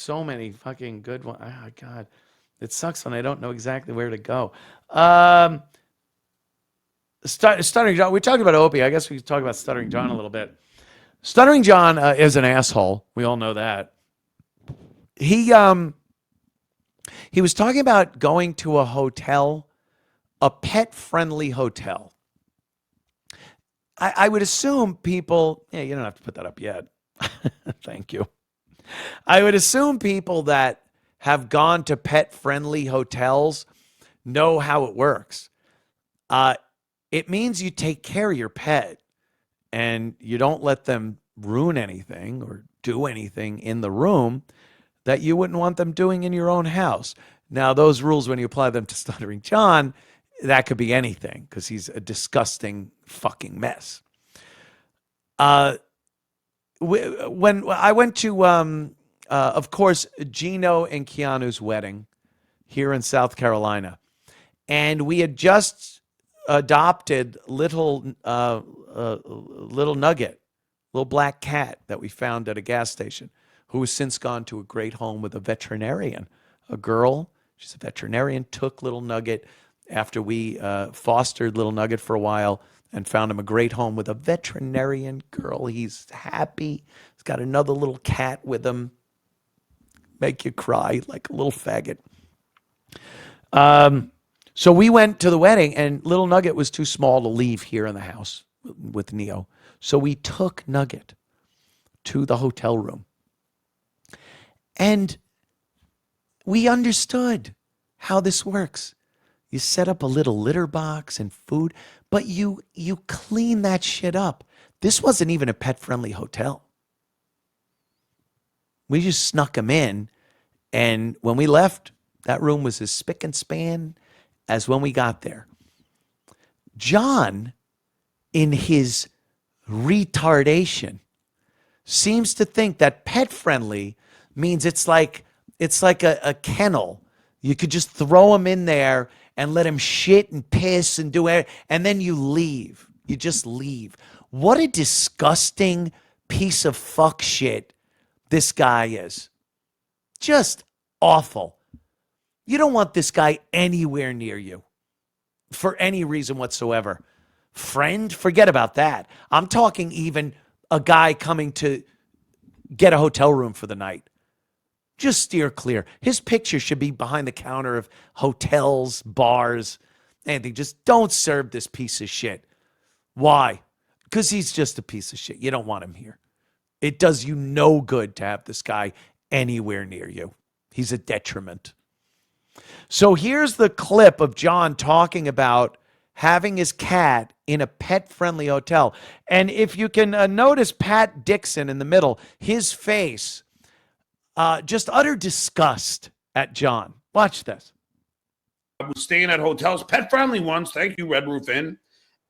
so many fucking good ones. Oh, God. It sucks when I don't know exactly where to go. Um, Stuttering John. We talked about Opie. I guess we could talk about Stuttering John a little bit. Stuttering John is an asshole. We all know that. He um he was talking about going to a hotel, a pet-friendly hotel. I would assume people. Yeah, you don't have to put that up yet. Thank you. I would assume people that have gone to pet-friendly hotels know how it works. Uh, it means you take care of your pet and you don't let them ruin anything or do anything in the room that you wouldn't want them doing in your own house. Now, those rules, when you apply them to Stuttering John, that could be anything because he's a disgusting fucking mess. Uh, when I went to, of course, Gino and Keanu's wedding here in South Carolina, and we had just adopted little Nugget, little black cat that we found at a gas station, who has since gone to a great home with a veterinarian. A girl, she's a veterinarian, took little Nugget after we fostered little Nugget for a while and found him a great home with a veterinarian girl. He's happy. He's got another little cat with him. Make you cry like a little faggot. So we went to the wedding, and little Nugget was too small to leave here in the house with Neo. So we took Nugget to the hotel room. And we understood how this works. You set up a little litter box and food, but you clean that shit up. This wasn't even a pet-friendly hotel. We just snuck him in, and when we left, that room was as spick and span as when we got there. John, in his retardation, seems to think that pet-friendly means it's like a kennel. You could just throw him in there and let him shit and piss and do it, and then you leave. You just leave. What a disgusting piece of fuck shit this guy is. Just awful. You don't want this guy anywhere near you for any reason whatsoever. Friend, forget about that. I'm talking even a guy coming to get a hotel room for the night. Just steer clear. His picture should be behind the counter of hotels, bars, anything. Just don't serve this piece of shit. Why? Because he's just a piece of shit. You don't want him here. It does you no good to have this guy anywhere near you. He's a detriment. So here's the clip of John talking about having his cat in a pet-friendly hotel. And if you can notice Pat Dixon in the middle, his face, just utter disgust at John. Watch this. I was staying at hotels, pet-friendly ones. Thank you, Red Roof Inn.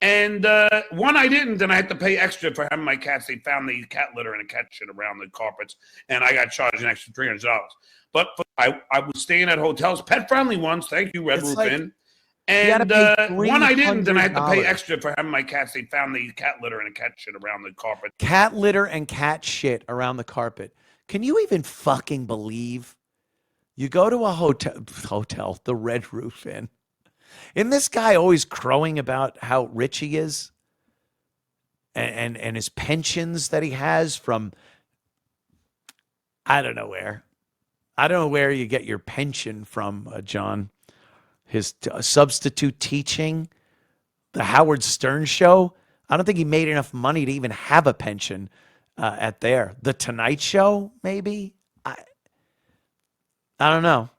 And one I didn't, and I had to pay extra for having my cats. They found the cat litter and the cat shit around the carpets, and I got charged an extra $300. But I was staying at hotels, pet-friendly ones. Thank you, Red Roof Inn. And one I didn't, and I had to pay extra for having my cats. They found the cat litter and the cat shit around the carpet. Cat litter and cat shit around the carpet. Can you even fucking believe? You go to a hotel, the Red Roof Inn. Isn't this guy always crowing about how rich he is? And his pensions that he has from, I don't know where. I don't know where you get your pension from, John. His substitute teaching, the Howard Stern show. I don't think he made enough money to even have a pension at there. The Tonight Show, maybe? I don't know.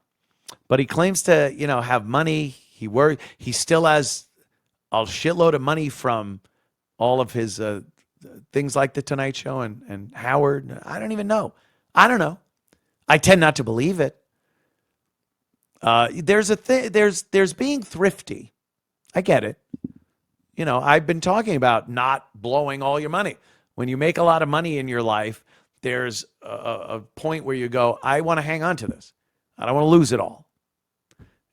But he claims to, have money. He still has a shitload of money from all of his things like the Tonight Show and Howard. I don't even know. I don't know. I tend not to believe it. There's being thrifty. I get it. I've been talking about not blowing all your money. When you make a lot of money in your life, there's a point where you go, I want to hang on to this. I don't want to lose it all.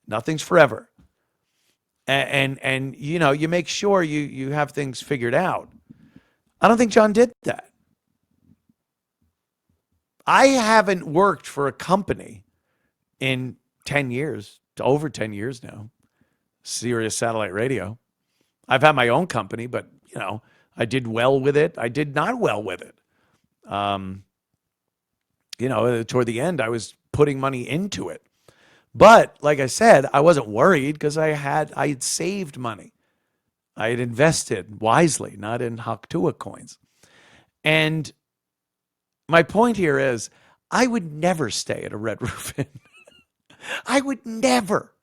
Nothing's forever. And you make sure you have things figured out. I don't think John did that. I haven't worked for a company in 10 years, over 10 years now, Sirius Satellite Radio. I've had my own company, but, I did well with it. I did not well with it. Toward the end, I was putting money into it. But like I said, I wasn't worried because I had saved money. I had invested wisely, not in Haktua coins. And my point here is I would never stay at a Red Roof Inn. I would never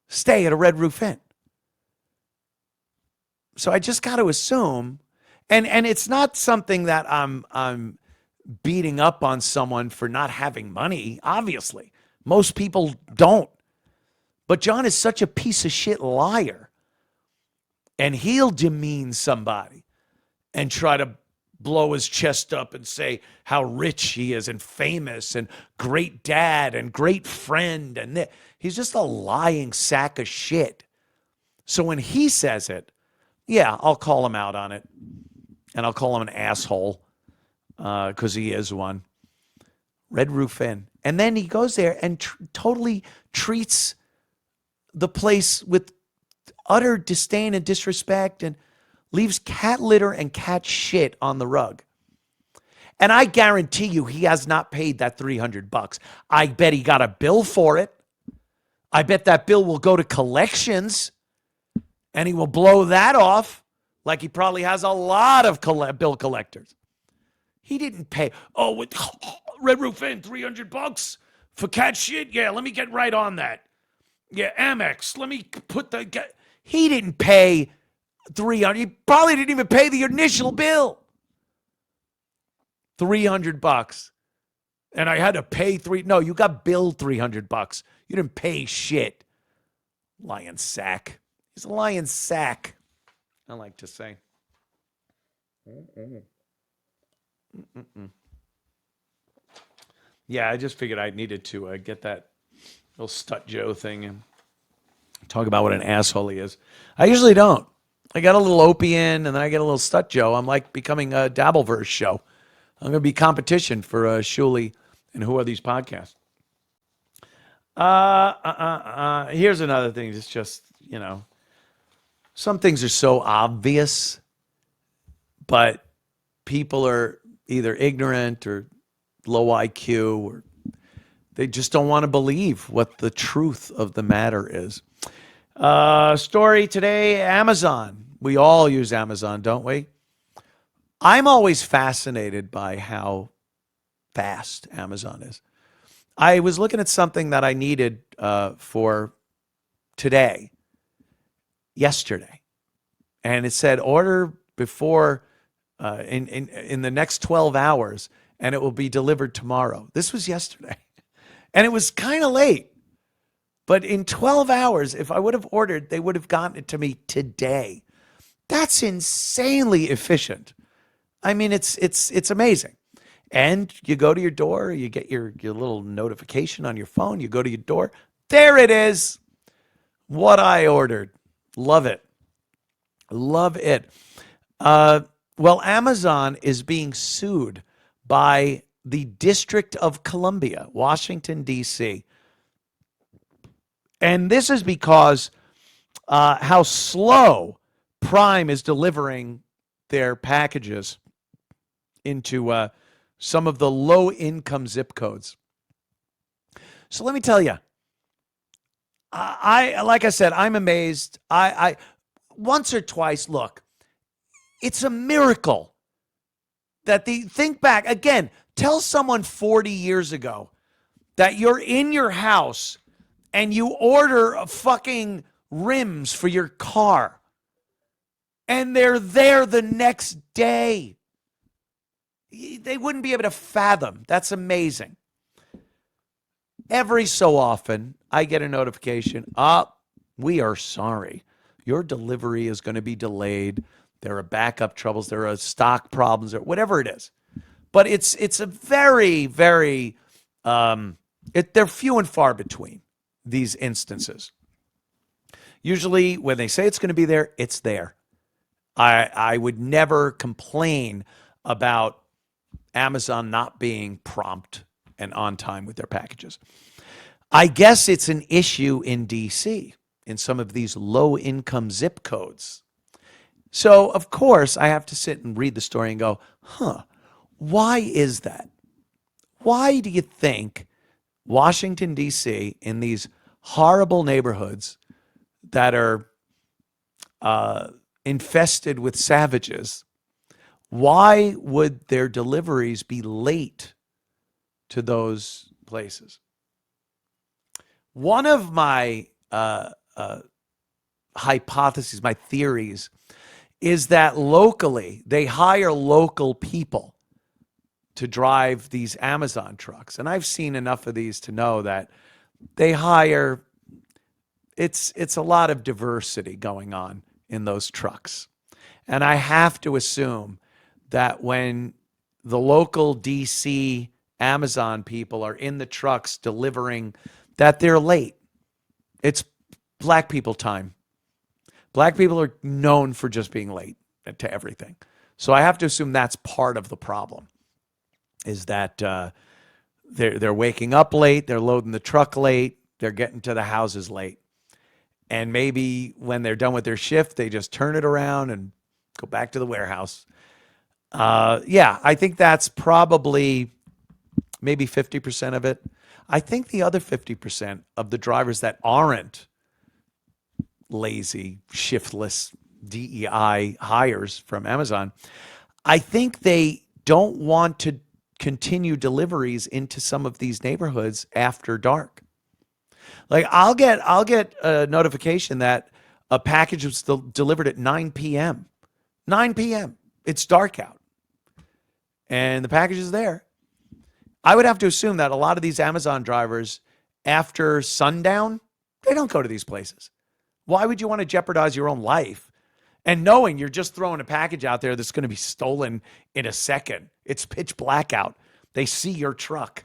stay at a Red Roof Inn. So I just got to assume, and it's not something that I'm beating up on someone for not having money, obviously. Most people don't. But John is such a piece of shit liar. And he'll demean somebody and try to blow his chest up and say how rich he is and famous and great dad and great friend. And he's just a lying sack of shit. So when he says it, yeah, I'll call him out on it. And I'll call him an asshole because he is one. Red Roof Inn. And then he goes there and totally treats the place with utter disdain and disrespect and leaves cat litter and cat shit on the rug. And I guarantee you he has not paid that $300. I bet he got a bill for it. I bet that bill will go to collections and he will blow that off like he probably has a lot of bill collectors. He didn't pay. Oh, Red Roof Inn, $300 for cat shit? Yeah, let me get right on that. Yeah, Amex, let me put the... He didn't pay $300. He probably didn't even pay the initial bill. $300. And I had to pay No, you got billed $300. You didn't pay shit. Lion sack. He's a lion sack, I like to say. Yeah, I just figured I needed to get that little Stut Joe thing and talk about what an asshole he is. I usually don't. I got a little Opie in, and then I get a little Stut Joe. I'm like becoming a Dabbleverse show. I'm going to be competition for Shuli and Who Are These Podcasts. Here's another thing. It's just, some things are so obvious, but people are either ignorant or low IQ, or they just don't want to believe what the truth of the matter is. Story today, Amazon. We all use Amazon, don't we? I'm always fascinated by how fast Amazon is. I was looking at something that I needed for today, yesterday, and it said order before in the next 12 hours, and it will be delivered tomorrow. This was yesterday, and it was kind of late. But in 12 hours, if I would have ordered, they would have gotten it to me today. That's insanely efficient. I mean, it's amazing. And you go to your door, you get your little notification on your phone, you go to your door, there it is. What I ordered. Love it. Love it. Well, Amazon is being sued by the District of Columbia, Washington, D.C., and this is because how slow Prime is delivering their packages into some of the low-income zip codes. So let me tell you, like I said, I'm amazed. I once or twice, look, it's a miracle that think back again. Tell someone 40 years ago that you're in your house and you order fucking rims for your car, and they're there the next day. They wouldn't be able to fathom. That's amazing. Every so often, I get a notification, we are sorry. Your delivery is going to be delayed. There are backup troubles. There are stock problems, or whatever it is. But it's a very, very, they're few and far between, these instances. Usually when they say it's going to be there, it's there. I would never complain about Amazon not being prompt and on time with their packages. I guess it's an issue in DC, in some of these low income zip codes. So, of course, I have to sit and read the story and go, why is that? Why do you think Washington, D.C., in these horrible neighborhoods that are infested with savages, why would their deliveries be late to those places? One of my hypotheses, my theories, is that locally, they hire local people to drive these Amazon trucks. And I've seen enough of these to know that they hire, it's a lot of diversity going on in those trucks. And I have to assume that when the local DC Amazon people are in the trucks delivering, that they're late. It's black people time. Black people are known for just being late to everything. So I have to assume that's part of the problem, is that they're waking up late, they're loading the truck late, they're getting to the houses late. And maybe when they're done with their shift, they just turn it around and go back to the warehouse. Yeah, I think that's probably maybe 50% of it. I think the other 50% of the drivers that aren't lazy, shiftless DEI hires from Amazon, I think they don't want to continue deliveries into some of these neighborhoods after dark. Like I'll get a notification that a package was delivered at 9 p.m. 9 p.m. It's dark out. And the package is there. I would have to assume that a lot of these Amazon drivers, after sundown, they don't go to these places. Why would you want to jeopardize your own life? And knowing you're just throwing a package out there that's going to be stolen in a second. It's pitch black out. They see your truck.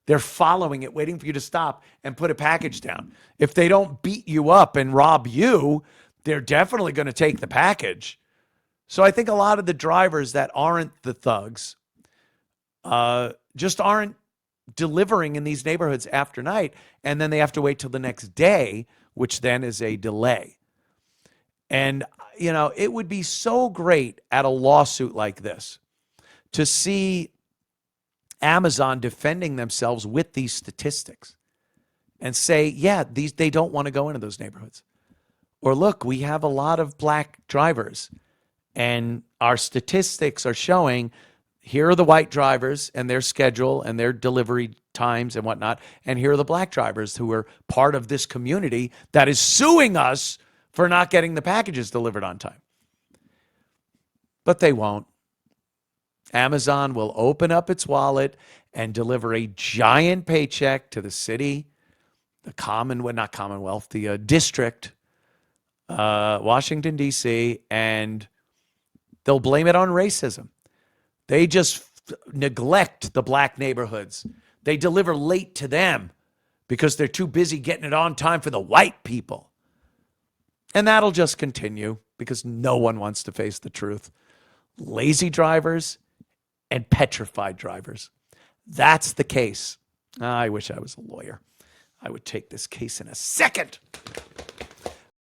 They're following it, waiting for you to stop and put a package down. If they don't beat you up and rob you, they're definitely going to take the package. So I think a lot of the drivers that aren't the thugs just aren't delivering in these neighborhoods after night. And then they have to wait till the next day, which then is a delay. And, you know, it would be so great at a lawsuit like this to see Amazon defending themselves with these statistics and say, yeah, they don't want to go into those neighborhoods. Or look, we have a lot of black drivers and our statistics are showing here are the white drivers and their schedule and their delivery times and whatnot. And here are the black drivers who are part of this community that is suing us for not getting the packages delivered on time. But they won't. Amazon will open up its wallet and deliver a giant paycheck to the city, the the district, Washington, D.C., and they'll blame it on racism. They just neglect the black neighborhoods. They deliver late to them because they're too busy getting it on time for the white people. And that'll just continue because no one wants to face the truth. Lazy drivers and petrified drivers. That's the case. I wish I was a lawyer. I would take this case in a second.